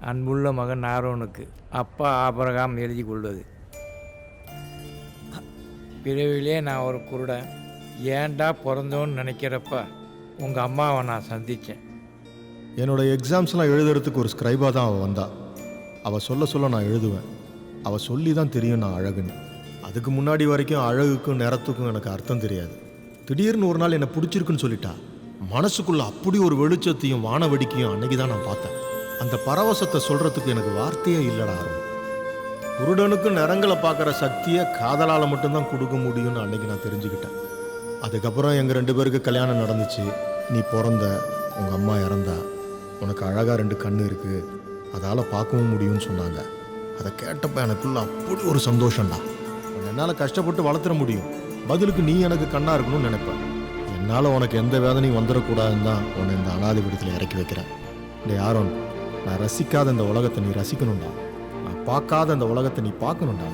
அன்புள்ள மகன் ஆரோனுக்கு அப்பா ஆபிரகாம் எழுதி கொள்வது. பிறவிலே நான் ஒரு குருடன், ஏன்டா பிறந்தோன்னு நினைக்கிறப்ப உங்கள் அம்மாவை நான் சந்தித்தேன். என்னோடய எக்ஸாம்ஸ்லாம் எழுதுறதுக்கு ஒரு ஸ்க்ரைபாக தான் அவள் வந்தா. அவள் சொல்ல சொல்ல நான் எழுதுவேன். அவள் சொல்லி தான் தெரியும் நான் அழகுன்னு. அதுக்கு முன்னாடி வரைக்கும் அழகுக்கும் நிறத்துக்கும் எனக்கு அர்த்தம் தெரியாது. திடீர்னு ஒரு நாள் என்னை பிடிச்சிருக்குன்னு சொல்லிட்டா. மனசுக்குள்ளே அப்படி ஒரு வெளிச்சத்தையும் வானவெடிக்கையும் அன்னைக்கு தான் நான் பார்த்தேன். அந்த பரவசத்தை சொல்கிறதுக்கு எனக்கு வார்த்தையே இல்லைடா. குருடனுக்கு நிறங்களை பார்க்குற சக்தியை காதலால் மட்டும்தான் கொடுக்க முடியும்னு அன்னைக்கு நான் தெரிஞ்சுக்கிட்டேன். அதுக்கப்புறம் எங்கள் 2 பேருக்கு கல்யாணம் நடந்துச்சு. நீ பிறந்த, உங்கள் அம்மா இறந்தா, உனக்கு அழகாக 2 கண்ணு இருக்குது, அதால் பார்க்கவும் முடியும்னு சொன்னாங்க. அதை கேட்டப்போ எனக்குள்ள அப்படி ஒரு சந்தோஷம்டா. உன்னை என்னால் கஷ்டப்பட்டு வளர்த்துற முடியும், பதிலுக்கு நீ எனக்கு கண்ணாக இருக்கணும்னு நினைப்பேன். என்னால் உனக்கு எந்த வேதனையும் வந்துடக்கூடாதுன்னு தான் உன்னை இந்த அனாதை விடத்தில் இறக்கி வைக்கிறேன். டேய் ஆரோன், நான் ரசிக்காத இந்த உலகத்தை நீ ரசிக்கணும்டா. நான் பார்க்காத இந்த உலகத்தை நீ பார்க்கணும்டா.